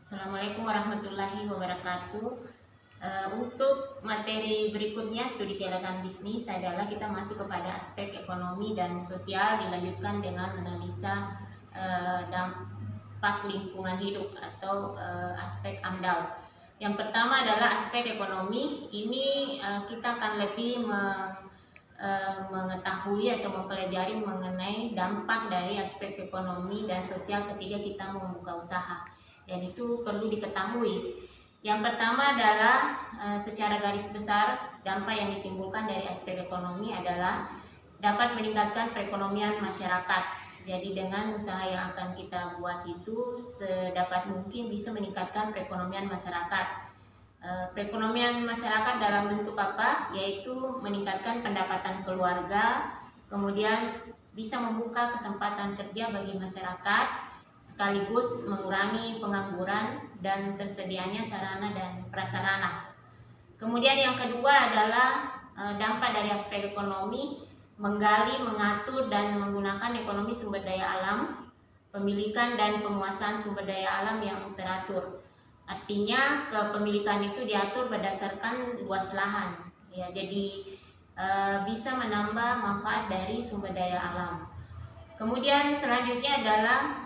Assalamualaikum warahmatullahi wabarakatuh. Untuk materi berikutnya studi kegiatan bisnis adalah kita masuk kepada aspek ekonomi dan sosial, dilanjutkan dengan analisa dampak lingkungan hidup atau aspek AMDAL. Yang pertama adalah aspek ekonomi. Ini kita akan lebih mengetahui atau mempelajari mengenai dampak dari aspek ekonomi dan sosial ketika kita membuka usaha. Dan itu perlu diketahui. Yang pertama adalah secara garis besar dampak yang ditimbulkan dari aspek ekonomi adalah dapat meningkatkan perekonomian masyarakat. Jadi dengan usaha yang akan kita buat itu sedapat mungkin bisa meningkatkan perekonomian masyarakat. Perekonomian masyarakat dalam bentuk apa? Yaitu meningkatkan pendapatan keluarga, kemudian bisa membuka kesempatan kerja bagi masyarakat, sekaligus mengurangi pengangguran dan tersedianya sarana dan prasarana. Kemudian yang kedua adalah dampak dari aspek ekonomi, menggali, mengatur, dan menggunakan ekonomi sumber daya alam, pemilikan dan penguasaan sumber daya alam yang teratur. Artinya kepemilikan itu diatur berdasarkan luas lahan, ya, jadi bisa menambah manfaat dari sumber daya alam. Kemudian selanjutnya adalah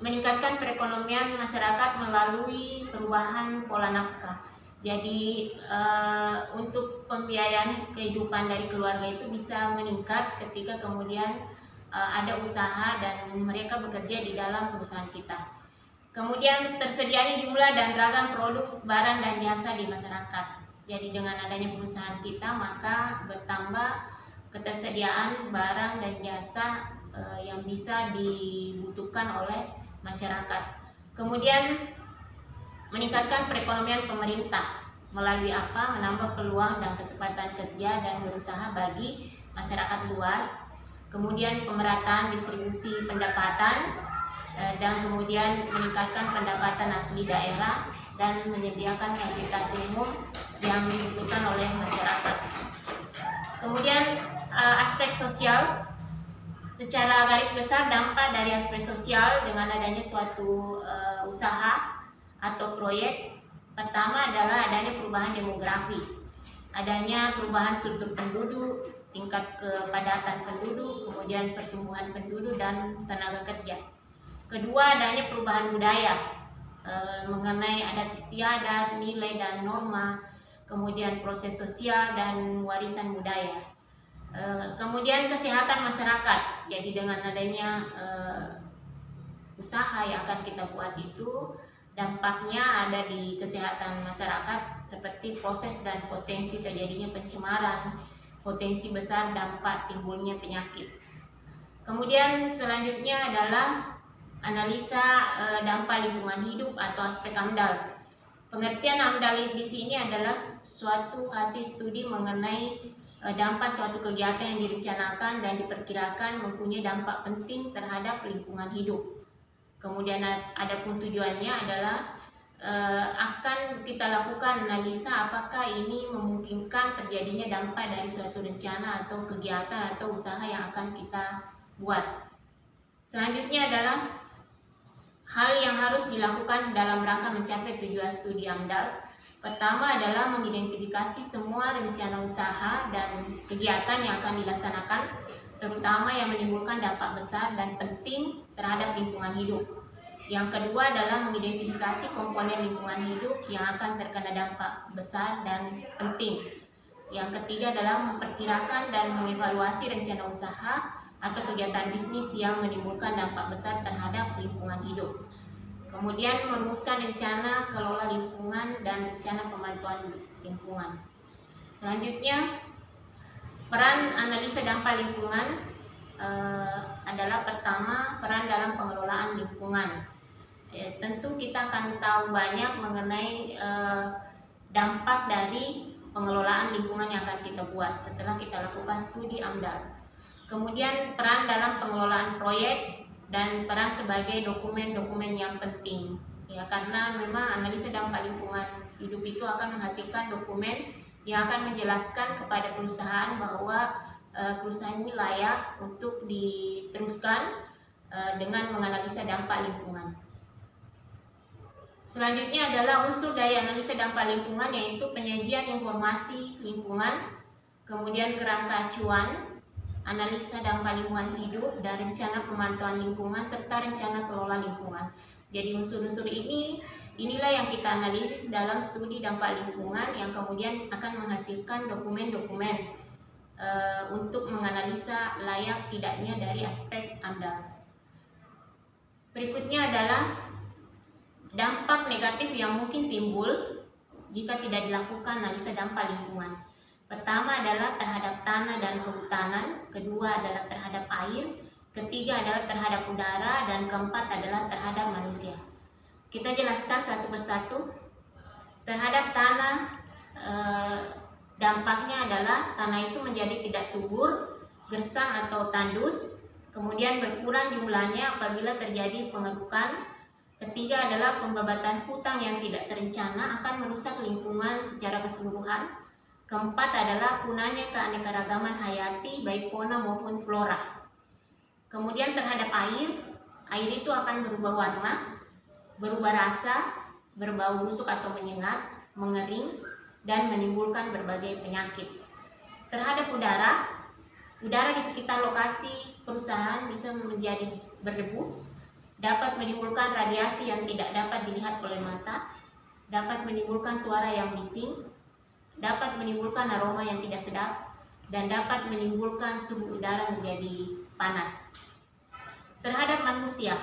meningkatkan perekonomian masyarakat melalui perubahan pola nafkah. Jadi untuk pembiayaan kehidupan dari keluarga itu bisa meningkat ketika kemudian ada usaha dan mereka bekerja di dalam perusahaan kita. Kemudian tersedianya jumlah dan ragam produk, barang dan jasa di masyarakat. Jadi dengan adanya perusahaan kita maka bertambah ketersediaan barang dan jasa yang bisa dibutuhkan oleh masyarakat. Kemudian meningkatkan perekonomian pemerintah melalui apa? Menambah peluang dan kesempatan kerja dan berusaha bagi masyarakat luas. Kemudian pemerataan distribusi pendapatan dan kemudian meningkatkan pendapatan asli daerah dan menyediakan fasilitas umum yang dibutuhkan oleh masyarakat. Kemudian aspek sosial. Secara garis besar dampak dari aspek sosial dengan adanya suatu usaha atau proyek, pertama adalah adanya perubahan demografi, adanya perubahan struktur penduduk, tingkat kepadatan penduduk, kemudian pertumbuhan penduduk dan tenaga kerja. Kedua, adanya perubahan budaya mengenai adat istiadat, nilai dan norma, kemudian proses sosial dan warisan budaya. Kemudian kesehatan masyarakat. Jadi dengan adanya usaha yang akan kita buat itu dampaknya ada di kesehatan masyarakat seperti proses dan potensi terjadinya pencemaran, potensi besar dampak timbulnya penyakit. Kemudian selanjutnya adalah analisa dampak lingkungan hidup atau aspek AMDAL. Pengertian AMDAL di sini adalah suatu hasil studi mengenai dampak suatu kegiatan yang direncanakan dan diperkirakan mempunyai dampak penting terhadap lingkungan hidup. Kemudian adapun tujuannya adalah akan kita lakukan analisa apakah ini memungkinkan terjadinya dampak dari suatu rencana atau kegiatan atau usaha yang akan kita buat. Selanjutnya adalah hal yang harus dilakukan dalam rangka mencapai tujuan studi AMDAL. Pertama adalah mengidentifikasi semua rencana usaha dan kegiatan yang akan dilaksanakan, terutama yang menimbulkan dampak besar dan penting terhadap lingkungan hidup. Yang kedua adalah mengidentifikasi komponen lingkungan hidup yang akan terkena dampak besar dan penting. Yang ketiga adalah memperkirakan dan mengevaluasi rencana usaha atau kegiatan bisnis yang menimbulkan dampak besar terhadap lingkungan hidup. Kemudian merumuskan rencana kelola lingkungan dan rencana pemantauan lingkungan. Selanjutnya, peran analisa dampak lingkungan adalah pertama, peran dalam pengelolaan lingkungan. Tentu kita akan tahu banyak mengenai dampak dari pengelolaan lingkungan yang akan kita buat setelah kita lakukan studi AMDAL. Kemudian peran dalam pengelolaan proyek dan peran sebagai dokumen-dokumen yang penting, ya, karena memang analisa dampak lingkungan hidup itu akan menghasilkan dokumen yang akan menjelaskan kepada perusahaan bahwa perusahaan ini layak untuk diteruskan dengan menganalisa dampak lingkungan. Selanjutnya adalah unsur dari analisa dampak lingkungan, yaitu penyajian informasi lingkungan, kemudian kerangka acuan, analisa dampak lingkungan hidup, dan rencana pemantauan lingkungan serta rencana kelola lingkungan. Jadi unsur-unsur inilah yang kita analisis dalam studi dampak lingkungan yang kemudian akan menghasilkan dokumen-dokumen untuk menganalisa layak tidaknya dari aspek AMDAL. Berikutnya adalah dampak negatif yang mungkin timbul jika tidak dilakukan analisa dampak lingkungan. Pertama adalah terhadap tanah dan kehutanan, kedua adalah terhadap air, ketiga adalah terhadap udara, dan keempat adalah terhadap manusia. Kita jelaskan satu persatu. Terhadap tanah, dampaknya adalah tanah itu menjadi tidak subur, gersang atau tandus, kemudian berkurang jumlahnya apabila terjadi pengerukan. Ketiga adalah pembabatan hutan yang tidak terencana akan merusak lingkungan secara keseluruhan. Keempat adalah punahnya keanekaragaman hayati baik fauna maupun flora. Kemudian terhadap air itu akan berubah warna, berubah rasa, berbau busuk atau menyengat, mengering, dan menimbulkan berbagai penyakit. Terhadap udara di sekitar lokasi perusahaan bisa menjadi berdebu, dapat menimbulkan radiasi yang tidak dapat dilihat oleh mata, dapat menimbulkan suara yang bising, dapat menimbulkan aroma yang tidak sedap, dan dapat menimbulkan suhu udara menjadi panas. Terhadap manusia,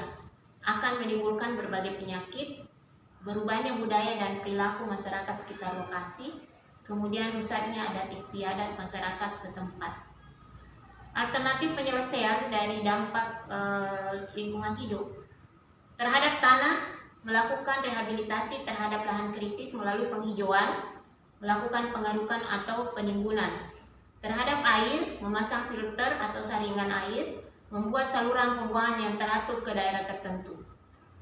akan menimbulkan berbagai penyakit, berubahnya budaya dan perilaku masyarakat sekitar lokasi, kemudian rusaknya adat istiadat masyarakat setempat. Alternatif penyelesaian dari dampak lingkungan hidup. Terhadap tanah, melakukan rehabilitasi terhadap lahan kritis melalui penghijauan, melakukan pengarukan atau penimbunan. Terhadap air, memasang filter atau saringan air, membuat saluran pembuangan yang teratur ke daerah tertentu.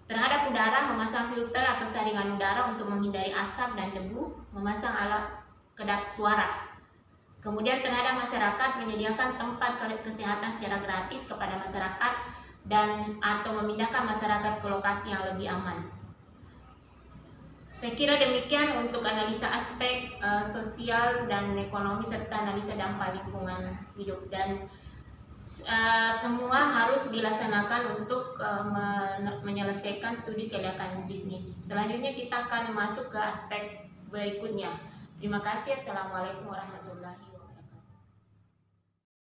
Terhadap udara, memasang filter atau saringan udara untuk menghindari asap dan debu, memasang alat kedap suara. Kemudian terhadap masyarakat, menyediakan tempat kesehatan secara gratis kepada masyarakat dan atau memindahkan masyarakat ke lokasi yang lebih aman. Saya kira demikian untuk analisa aspek sosial dan ekonomi serta analisa dampak lingkungan hidup, dan semua harus dilaksanakan untuk menyelesaikan studi kelayakan bisnis. Selanjutnya kita akan masuk ke aspek berikutnya. Terima kasih. Assalamualaikum warahmatullahi wabarakatuh.